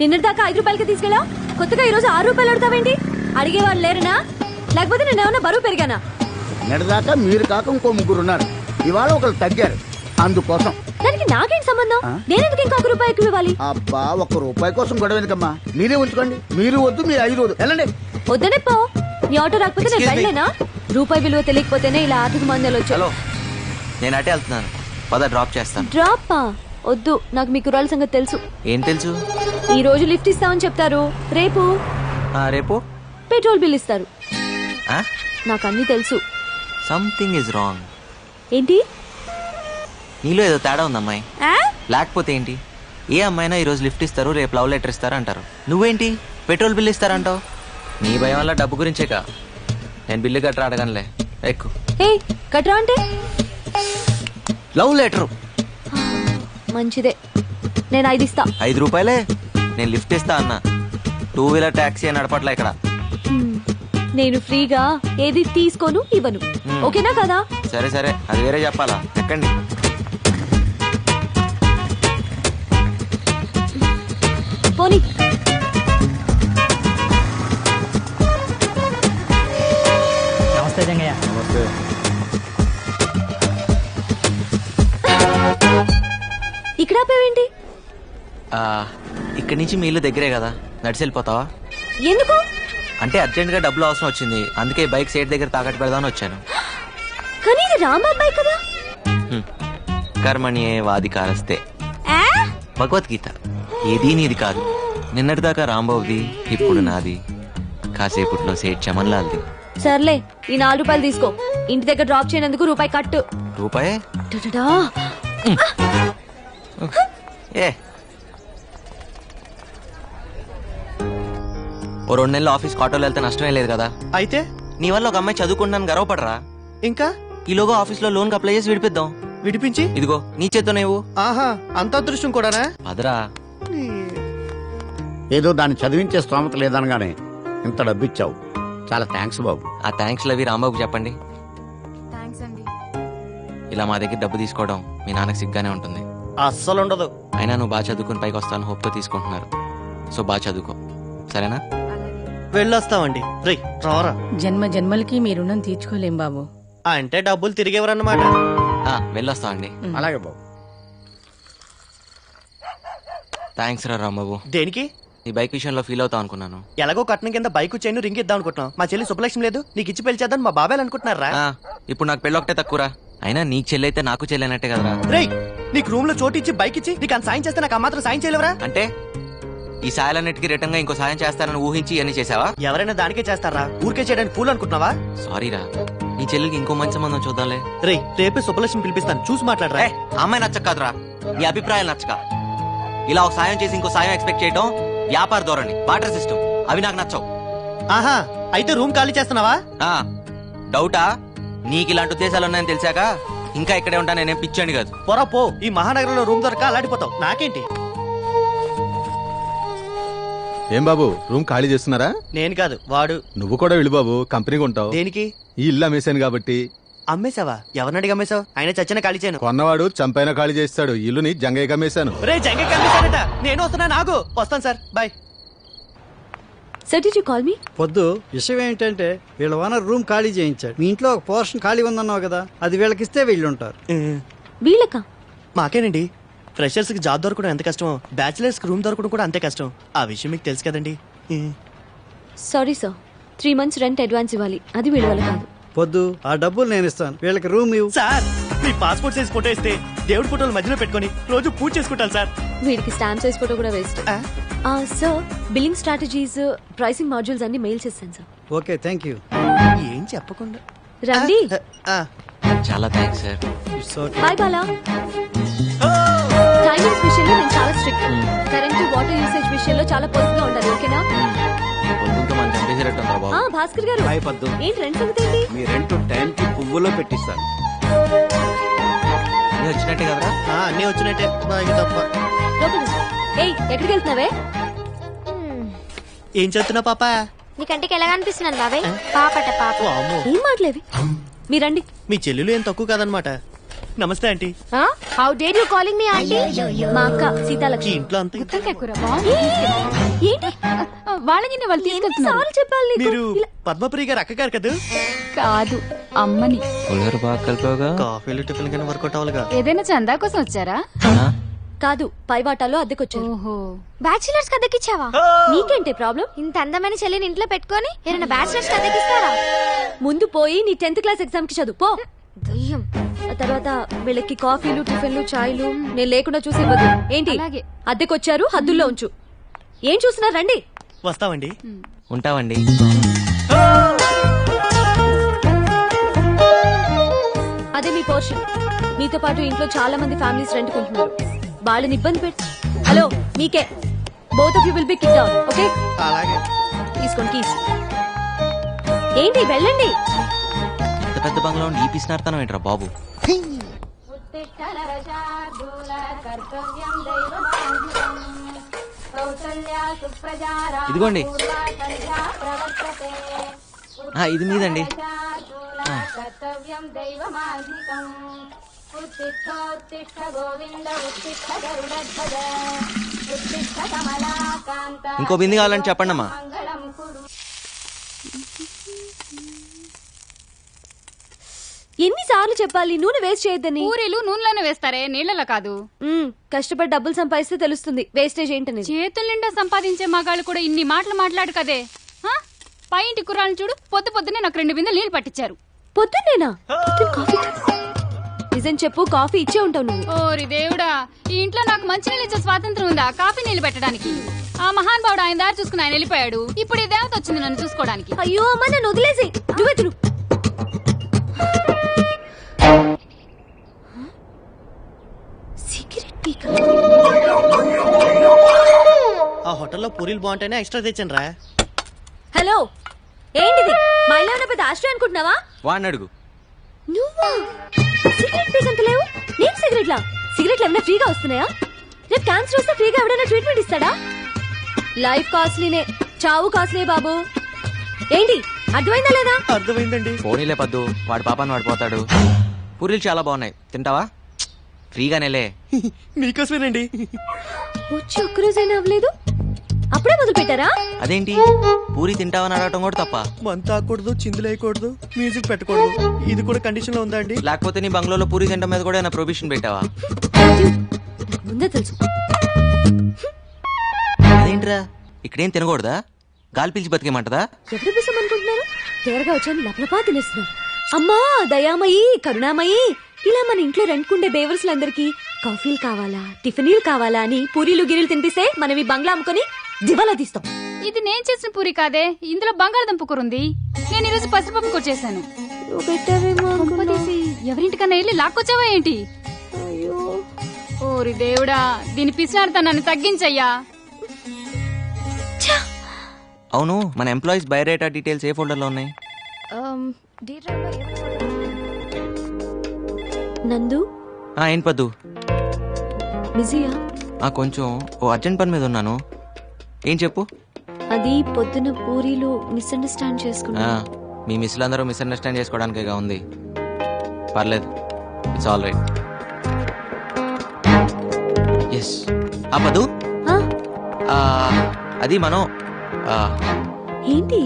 నిన్నటిదాకా 5 రూపాయలకి తీసుకెళ్ళా, కొత్తగా ఈరోజు 6 రూపాయలు అడుగుతావేంటి? అడిగేవాళ్ళు లేరనా? లేకపోతే నేను ఏమన్నా బరువు పెరిగానా? నిన్నటిదాకా మీరు కాక ఇంకో 3 ఉన్నారు, ఇవాళ ఒకరు తగ్గారు, అందుకోసం. దానికి నాకేంటి సంబంధం? నేనెందుకు ఇంకా 1 రూపాయి ఎక్కువ ఇవ్వాలి? అబ్బా, 1 రూపాయి కోసం గొడవ ఎందుకమ్మా? మీరే ఉంచుకోండి. మీరు వద్దు, మీరు 5 వద్దు, వెళ్ళండి. వద్దనే పో. నీ ఆటో రాకపోతే నేను వెళ్ళలేనా? రూపాయి విలువ తెలియకపోతేనే ఇలా ఆర్థిక మందాలు వచ్చాయి. హలో, నేను అటే వెళ్తున్నాను, పద డ్రాప్ చేస్తాను. డ్రాపా? వద్దు, నాకు మీ కుర్రాల సంగతి తెలుసు. ఏం తెలుసు? ఈ రోజు లిఫ్ట్ ఇస్తామని చెప్తారు, రేపు రేపు పెట్రోల్ బిల్ ఇస్తారు. నాకు అన్ని తెలుసు. Something is wrong. ఏంటి? నీలో ఏదో తేడా ఉంది అమ్మాయి. లేకపోతే ఏంటి? ఏ అమ్మాయినా ఈ రోజు లిఫ్ట్ ఇస్తారు, రేపు లవ్ లెటర్ ఇస్తారు అంటారు. నువ్వేంటి పెట్రోల్ బిల్ ఇస్తారంటావు? నీ భయం వల్ల డబ్బు గురించేకా. నేను బిల్లు కట్టరా అడగనులే, ఎక్కు. కట్రా అంటే లవ్ లెటరు. మంచిదే, నేను 5 ఇస్తా. 5 రూపాయలే? నేను లిఫ్ట్ ఇస్తా అన్నా. 2 వీలర్ టాక్సీ అని నడపట్లే ఇక్కడ. నేను ఫ్రీగా ఏది తీసుకోను, ఇవ్వను. ఓకేనా కదా? సరే సరే, అది వేరే చెప్పాలా. ఎక్కండి. పోనీ. నమస్తే జంగయ్య. ఇక్కడ ఆపేవేంటి? ఇక్కడి నుంచి మీ ఇల్లు దగ్గరే కదా, నడిచి వెళ్ళిపోతావా? ఎందుకు? అంటే అర్జెంట్ గా డబ్బులు అవసరం వచ్చింది, అందుకే బైక్ సైడ్ దగ్గర తాకట్టు పెడదామని వచ్చాను. కానీ ఇది రాంబాబు బైక్ కదా. కర్మణ్యే వాదికారస్తే, భగవద్గీత. ఏదీ నీది కాదు. నిన్నటిదాకా రాంబాబుది, ఇప్పుడు నాది, కాసేపుట్లో సేట్ చమన్లాల్ది. సర్లే, ఈ 4 రూపాయలు తీసుకో. ఇంటి దగ్గర డ్రాప్ చేయనందుకు రూపాయి కట్టు. రూపాయే? ఏ ఓ 2 నెలలు ఆఫీస్ ఆటోలో వెళ్తే నష్టమే లేదు కదా. అయితే నీ వల్ల ఒక అమ్మాయి చదువుకుంటున్నాను గర్వపడరా? ఇంకా ఈలోగా ఆఫీస్ లో లోన్ అప్లై చేసి విడిపిద్దాం. విడిపించి ఇదిగో నీ చేత్తో నువ్వు. ఆహా, అంత అదృష్టం కూడానా? అదరా, ఏదో దాన్ని చదివించే స్తోమత లేదనగానే ఇంత డబ్బు ఇచ్చావు, చాలా థ్యాంక్స్ బాబు. ఆ థ్యాంక్స్ లవి రాంబాబుకి చెప్పండి. ఇలా మా దగ్గర డబ్బు తీసుకోవడం మీ నాన్నకి సిగ్గానే ఉంటుంది. అస్సలు ఉండదు. అయినా నువ్వు బాగా చదువుకుని పైకి వస్తాను హోప్తో తీసుకుంటున్నారు. సో బాగా చదువుకో, సరేనా? వెళ్ళొస్తామండి. రేయ్ రారా. జన్మ జన్మలకి మీ రుణం తీర్చుకోలేం బాబు. అంటే డబ్బులు తిరిగేవరన్నమాట. వెళ్ళొస్తామండి. అలాగే బాబు. థ్యాంక్స్ రా రాంబాబు. దేనికి? నీ బైక్ విషయంలో ఫీల్ అవుతావు అనుకున్నాను. ఎలాగో కట్నం కింద బైక్ చైన్ రింగ్ ఇద్దాం అనుకుంటున్నాం. మా చెల్లి శుభలక్ష్మి లేదు, నీకు ఇచ్చి పెళ్లి చేద్దాం మా బాబాయ్ అనుకుంటున్నారా? ఇప్పుడు నాకు పెళ్ళి ఒకటే తక్కువరా. అయినా నీకు చెల్లి అయితే నాకు చెల్లినట్టే కదరా. రేయ్, నీకు రూమ్ లో చోటు ఇచ్చి బైక్ ఇచ్చి నీకు అంత సాయం చేస్తే నాకు మాత్రం సాయం చేయలేవరా? అంటే ఈ సాయాలన్నిటికీ రిటర్న్ గా ఇంకో సాయం చేస్తానని ఊహించి అన్ని చేసావా? ఎవరైనా దానికే చేస్తారా? ఊరికే చేయడానికి పూలు అనుకుంటున్నావా? సారీరా, నీ చెల్లికి ఇంకో మంచి సంబంధం చూద్దాంలే. రేయ్, రేపే శుభలక్ష్మి పిలిపిస్తాను, చూసి మాట్లాడరా. అమ్మాయి నచ్చక కాదురా, నీ అభిప్రాయాలు నచ్చక. ఇలా ఒక సాయం చేసి ఇంకో సాయం ఎక్స్పెక్ట్ చేయడం వ్యాపార ధోరణి, వాటర్ సిస్టమ్, అవి నాకు నచ్చవు. ఆహా, అయితే రూమ్ ఖాళీ చేస్తున్నావా? డౌటా? నీకు ఇలాంటి ఉద్దేశాలు ఉన్నాయని తెలిసాక ఇంకా ఇక్కడే ఉంటా, నేనేం పిచ్చండి కాదు. పొరా పో, ఈ మహానగరంలో రూమ్ దొరక అలాడిపోతావు. నాకేంటి? ఏం బాబు, రూమ్ ఖాళీ చేస్తున్నారా? నేను కాదు, వాడు. నువ్వు కూడా వెళ్ళి బాబు, కంపెనీకి ఉంటావు. దేనికి? ఈ ఇల్లు అమ్మేశాను కాబట్టి. అమ్మేశావా? ఎవరినడిగి అమ్మేశావు? ఆయన చచ్చిన ఖాళీ చేయను. కొన్నవాడు చంపైన ఖాళీ చేస్తాడు. ఇల్లుని జంగయ్యకి అమ్మేశాను. రే జంగ కనిపిస్తాడట. నేను వస్తున్నా, నాగు వస్తాను sir, bye. Sir, did you call me? పొద్దు విషయం ఏంటంటే వీళ్ళ ఓనర్ రూమ్ ఖాళీ చేయించాడు. మీ ఇంట్లో ఒక పోర్షన్ ఖాళీ ఉందన్నావు కదా, అది వీళ్ళకిస్తే వీళ్ళుంటారు. వీళ్ళకా? మాకేనండి. ఫ్రెషర్స్ కి జాబ్ దొరకడం ఎంత కష్టమో, బ్యాచిలర్స్ కి రూమ్ దొరకడం కూడా అంతే కష్టం. ఆ విషయం మీకు తెలుసు కదండి. Sorry sir, 3 months rent advance ఇవ్వాలి, అది వీళ్ళ వల్ల కాదు. పొద్దు, ఆ డబ్బులు నేను ఇస్తాను, వీళ్ళకి రూమ్ ఇవ్వు. సార్, మీ పాస్పోర్ట్ సైజ్ ఫోటో ఇస్తే దేవుడి ఫోటోలు మధ్యలో పెట్టుకొని రోజు పూజ చేసుకుంటాను సార్. వీడికి స్టాంప్ సైజ్ ఫోటో కూడా waste. Sir, billing strategies, pricing modules అన్ని మెయిల్ చేశాను సార్. Okay, thank you. ఏం చెప్పకుండా రండి. చాలా thanks sir. Bye Bala. Timings విషయంలో నేను చాలా స్ట్రిక్ట్. కరెంట్ వాటర్ యూసేజ్ విషయంలో చాలా పొదుపుగా ఉండాలి, ఓకేనా? భాస్కర్ గారు, ఏంటి రెంట్ సంగతి ఏంటి? మీ రెంట్ టైం కి పువ్వులో పెట్టిస్తాను. వచ్చినట్టే కదరా? అన్నీ వచ్చినట్టే, తప్ప. ఎక్కడికి వెళ్తున్నావే? ఏం చెప్తున్నా పాప? నీ కంటికి ఎలా కనిపిస్తున్నాను బాబాయ్? పాపట పాప. ఏం మాటలేవి, మీరండి. మీ చెల్లెలు ఏం తక్కువ కాదనమాట. నమస్తే aunty. How dare you calling me aunty? మా అక్క ఈ సీతాలక్ష్మి. ఇంట్లో అంతా ఏంటి వాళ్ళని వాళ్ళు తీసుకెళ్తున్నారు. సార్లు చెప్పాలి నీకు? మీరు పద్మప్రియ గారు అక్కగారు కదా? కాదు అమ్మని. పులిహోర బాగా కలిపావుగా. కాఫీలు టిఫిన్ కానీ వర్కౌట్ అవ్వాలిగా. ఏదైనా చందా కోసం వచ్చారా? కాదు, పై వాటాలో అద్దెకొచ్చారు. ఓహో, బ్యాచిలర్స్ కి అద్దెకిచ్చావా? నీకేంటి ప్రాబ్లం? ఇంత అందమైన చెల్లిని ఇంట్లో పెట్టుకొని ఏమైనా బ్యాచిలర్స్ కి అద్దెకిస్తారా? ముందు పోయి నీ 10th క్లాస్ ఎగ్జామ్ కి చదువు పో. దయ్యం. ఆ తర్వాత వీళ్ళకి కాఫీలు టిఫిన్లు చాయ్లు నేను లేకుండా చూసి ఇవ్వదు. ఏంటి అలాగే. అద్దెకొచ్చారు, హద్దుల్లో ఉంచు. ఏం చూస్తున్నారు? రండి. వస్తామండి. ఉంటావండి. అదే మీ పోర్షన్. మీతో పాటు ఇంట్లో చాలా మంది ఫ్యామిలీస్ రెంట్ కొంటున్నారు. వాళ్ళని ఇబ్బంది పెట్టి. హలో, మీకే. Both of you will be kicked out. Okay, అలాగే. తీసుకోండి కీస్. ఏంటి, వెళ్ళండి. ఇంత పెద్ద బంగ్లా ఉండి ఈ పిసినార్తనం ఏంట్రా బాబు? ఇదిగోండి. ఇది మీదండి. ఇంకో బింది కావాలని చెప్పండి అమ్మా. ఎన్నిసార్లు చెప్పాలి నూనె వేస్ట్ చేయొద్దని? పూరీలు నూనెలోనే వేస్తారే, నీళ్ళలో కాదు. కష్టపడి డబ్బులు సంపాదిస్తే తెలుస్తుంది వేస్టేజ్ ఏంటనేది. చేతుల నిండా సంపాదించే మగాళ్ళు కూడా ఇన్ని మాటలు మాట్లాడు కదే. పై ఇంటి కుర్రాలను చూడు, పొద్దునే నాకు 2 బిందెలు నీళ్లు పట్టించారు. పొద్దున్నేనా? కాఫీ నిజం చెప్పు, కాఫీ ఇచ్చే ఉంటావు నువ్వు. ఓరి దేవుడా, ఈ ఇంట్లో నాకు మంచి నీళ్ళు ఇచ్చే స్వాతంత్రం ఉందా కాఫీ నీళ్లు పెట్టడానికి? ఆ మహానుభావుడు ఆయన దారి చూసుకుని ఆయన వెళ్ళిపోయాడు. ఇప్పుడు ఈ దేవత వచ్చింది నన్ను చూసుకోవడానికి. అయ్యో అమ్మ, నన్ను వదిలేసి నువ్వే తిను. సిగరెట్ పీక. ఆ హోటల్లో పూరీలు బాగుంటేనే ఎక్స్ట్రా తెచ్చాను రా. హలో, ఏంటిది? మా ఇల్లు ఏమైనా పెద్ద ఆశ్రయం అనుకుంటున్నావా? వాడిని అడుగు. నువ్వా? సిగరెట్ పీకంత లేవు. నేను సిగరెట్లా? సిగరెట్లు ఏమైనా ఫ్రీగా వస్తున్నాయా? రేపు క్యాన్సర్ వస్తే ఫ్రీగా ఎవడైనా ట్రీట్మెంట్ ఇస్తాడా? లైఫ్ కాస్ట్లీనే, చావు కాస్ట్లీ బాబు. ఏంటి, అర్థమైందా లేదా? అర్థమైందండి. పోనీలే పద్దు, వాడి పాపాన్ని వాడు పోతాడు. పూరీలు చాలా బాగున్నాయి, తింటావా? ఫ్రీగానేలే. మీకోసమేనండి. వచ్చి ఒక్కరోజైనా అవ్వలేదు, అప్పుడే మొదలు పెట్టారా? అదేంటి, పూరి తింటావని అడగటం కూడా తప్ప? మంత ఆకూడదు, చిందులు వేయకూడదు, మ్యూజిక్ పెట్టకూడదు. ఇది కూడా కండిషన్ లో ఉందా అండి? లేకపోతే నీ బంగ్లాలో పూరి తింటం మీద కూడా ఏమైనా ప్రొవిషన్ పెట్టావా? నాకు ముందే తెలుసు. అదేంట్రా, ఇక్కడేం తినకూడదా? గాలి పీల్చి బతికేమంటదా? ఎప్పుడు పిసం అనుకుంటున్నారు? తేరగా వచ్చాను, లపలపా తినేస్తున్నారు. అమ్మా దయామయి, కరుణామయి, ఇలా మన ఇంట్లో రెంట్కుండే బేవర్స్లందరికీ కాఫీలు కావాలా, టిఫినీలు కావాలా అని పూరీలు గిరీలు తినిపిస్తే మనం ఈ బంగ్లా అమ్ముకొని దివాలా తీస్తాం. ఇది నేను చేసిన పూరి కాదే, ఇందులో బంగాళదుంప కూర ఉంది. నేను ఈరోజు పసిపప్పు కూర చేశాను. నువ్వు పెట్టావేమో అనుకున్నా. ఎవరింటికన్నా వెళ్ళి లాక్కొచ్చావా ఏంటి? అయ్యో, ఓరి దేవుడా, దీని పిసినాడుతనాన్ని తగ్గించయ్యా. అవును, మన ఎంప్లాయీస్ బయోడేటా డీటెయిల్స్ ఏ ఫోల్డర్ లో ఉన్నాయి? నందు. ఏంటి పద్దు? బిజీయా? కొంచెం ఓ అర్జెంట్ పని మీద ఉన్నాను. ఏం చెప్పు. అది పొద్దున పూరీలు మిస్అండర్స్టాండ్ చేసుకున్నా. మీ మిస్లందరూ మిస్అండర్స్టాండ్ చేసుకోవడానికేగా ఉంది. పర్లేదు, ఇట్స్ ఆల్ రైట్. ఎస్. పద్దు, అది మనం ఏంటి?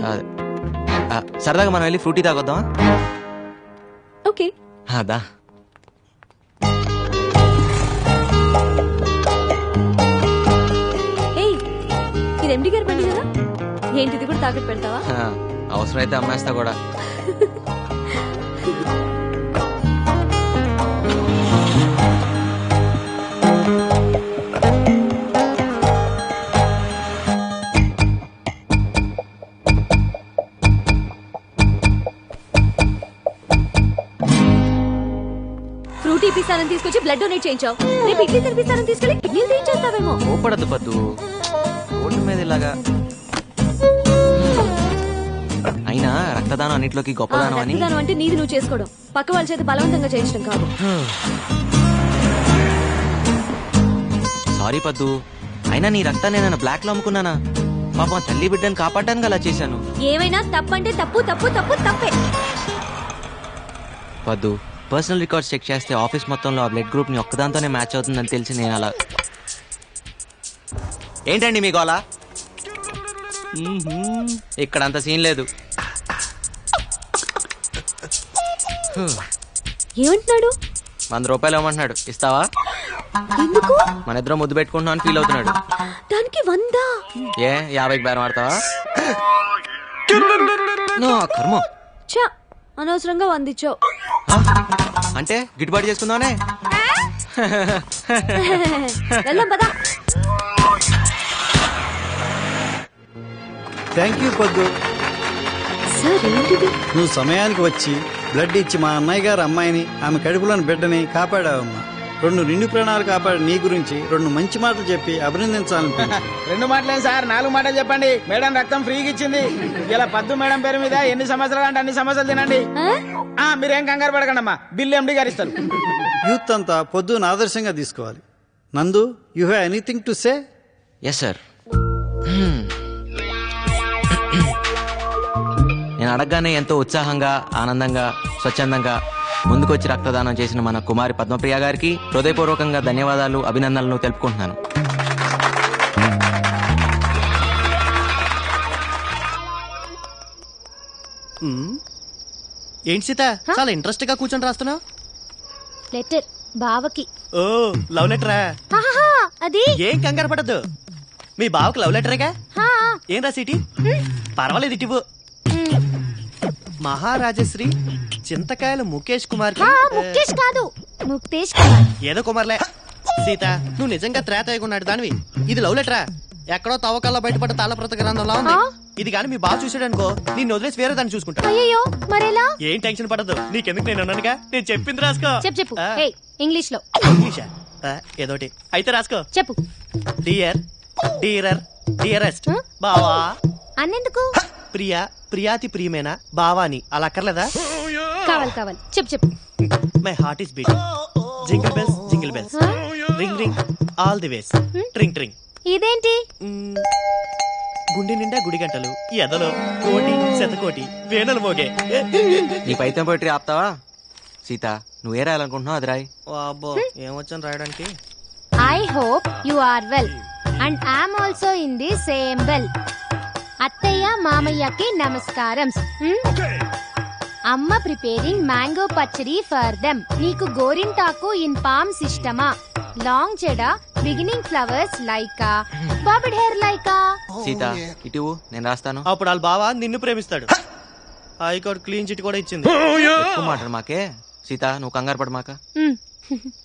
సరదాగా మనం వెళ్ళి ఫ్రూటీ తాగొద్దామా? ఓకే. అదా. ఇది ఎండి గారి బండి కదా, ఏంటిది కూడా తాకట్టు పెడతావా? అవసరమైతే అమ్మేస్తా కూడా. ఫ్రూటీ పిస్తానని తీసుకొచ్చి బ్లడ్ డొనేట్ చేయించావు. రేపు ఇడ్లీ తినిపిస్తానని తీసుకెళ్లి కిడ్నీలు తీయించేస్తావేమో. కోపడద్దు పద్దు, ఓటు మీద ఇలాగా. అయినా రక్తదానం అన్నిట్లోకి గొప్పదానం అని. రక్తదానం అంటే నీది నువ్వు చేసుకోవడం, పక్క వాళ్ళ చేత బలవంతంగా చేయించడం కాదు. సారీ పద్దు, అయినా నీ రక్తాన్ని నేను బ్లాక్ లో అమ్ముకున్నానా? పాపం తల్లి బిడ్డని కాపాడడానికి అలా చేశాను. ఏమైనా తప్పంటే తప్పు తప్పు తప్పు తప్పే. పద్దు, పర్సనల్ రికార్డ్స్ చెక్ చేస్తే ఆఫీస్ మొత్తంలో ఆ బ్లడ్ గ్రూప్ ని ఒక్కదాంతోనే మ్యాచ్ అవుతుందని తెలిసి నేను అలా. ఏంటండి మీ గోలా? ఇక్కడ అంత సీన్ లేదు. ఏమంటున్నాడు? 100 రూపాయలు ఇవ్వమంటున్నాడు. ఇస్తావా? ఎందుకు? మన ఇద్దరం ముద్దు పెట్టుకుంటున్నాం అని ఫీల్ అవుతున్నాడు. దానికి 100? ఏ 50కి బేరం ఆడతావా? నో కర్మ. చా, అనవసరంగా 100 ఇచ్చావు. అంటే గిట్టుబాటు చేసుకుందామనే. వెళ్దాం పదా. థ్యాంక్ యూ పొద్దు. సార్ ఏంటిది? నువ్వు సమయానికి వచ్చి బ్లడ్ ఇచ్చి మా అన్నయ్య గారు అమ్మాయిని, ఆమె కడుపులోని బిడ్డని కాపాడావమ్మా. 2 నిండు ప్రాణాలు కాపాడి నీ గురించి 2 మంచి మాటలు చెప్పి అభినందించాలనిపించింది. 2 మాటలేం సార్, 4 మాటలు చెప్పండి. మేడం రక్తం ఫ్రీగా ఇచ్చింది. ఇలా పద్దు మేడం పేరు మీద ఎన్ని సంవత్సరాలు అంటే అన్ని సంవత్సరాలు తినండి. మీరేం కంగారు పడకండి అమ్మా, బిల్లు ఎండి గారు ఇస్తారు. యూత్ అంతా పొద్దున ఆదర్శంగా తీసుకోవాలి. Nandu, you have anything to say? Yes sir. నేను అడగగానే ఎంతో ఉత్సాహంగా, ఆనందంగా, స్వచ్ఛందంగా ముందుకొచ్చి రక్తదానం చేసిన మన కుమారి పద్మప్రియ గారికి హృదయపూర్వకంగా ధన్యవాదాలు, అభినందనలు తెలుపుకుంటున్నాను. ఏంటి సీత, చాలా ఇంట్రెస్ట్ గా కూర్చొని రాస్తున్నావు? లెటర్ బావకి. ఓ, లవ్ లెటరా? అది ఏం కంగారు పడద్దు, మీ బావకు లవ్ లెటరేగా. ఏం రాసిటి? పర్వాలేదు, ఇటివు. మహారాజశ్రీ చింతకాయల ముఖేష్ కుమార్ కి. ముఖేష్ కాదు, ముక్తేష్ కుమార్. ఏదో కుమార్లే. సీత, నువ్వు నిజంగా త్రేతయ్యకున్నాడు దానివి. ఇది లవ్ లెటరా? ఎక్కడో తవ్వకాల్లో బయటపడ్డ తాళప్రత గ్రంథంలా ఉంది. ఇది కానీ మీ బావ చూసాడనుకో, నిన్ను వదిలేసి వేరే దాన్ని చూసుకుంటా. అయ్యో మరెలా? ఏం టెన్షన్ పడదు, నీకెందుకు, నేను ఉన్నానుగా. నేను చెప్పింది రాసుకో. చెప్పు. ఇంగ్లీష్ లో. ఇంగ్లీషా? ఏదోటి అయితే రాసుకో. చెప్పు. డియర్, డీరర్, డియరెస్ట్ బావా. అన్నెందుకు? ప్రియా, ప్రియాతి ప్రియమేనా బావాని అలా అక్కర్లేదా? కావాలి. చెప్పు. My heart is beating. Jingle bells, jingle bells, ring ring all the ways, tring tring. ఇదేంటి? గుండె నిండా గుడి గంటలు, ఎదలో కోటి శతకోటి వేనలు మోగే. నీ పైతం పోయిటరీ ఆపుతావా? సీత, నువ్వే రాయాలనుకుంటున్నావు అది రాయి. అబ్బో, ఏమొచ్చాను రాయడానికి. I hope you are well and I'm also in the same well. అత్తయ్య మామయ్యకి నమస్కారం. అమ్మ preparing mango pachadi for them. నీకు గోరింటాకు ఇన్ పామ్స్ ఇష్టమా? లాంగ్ చెడ beginning flowers like a, bobbed hair like a. Sita, ఇటు నేను రాస్తాను. అప్పుడు వాళ్ళ బావ నిన్ను ప్రేమిస్తాడు. హైకోర్టు క్లీన్ చిట్ కూడా ఇచ్చింది. ఎక్కువ మాట మాకే. సీత, నువ్వు కంగారు పడ మాక.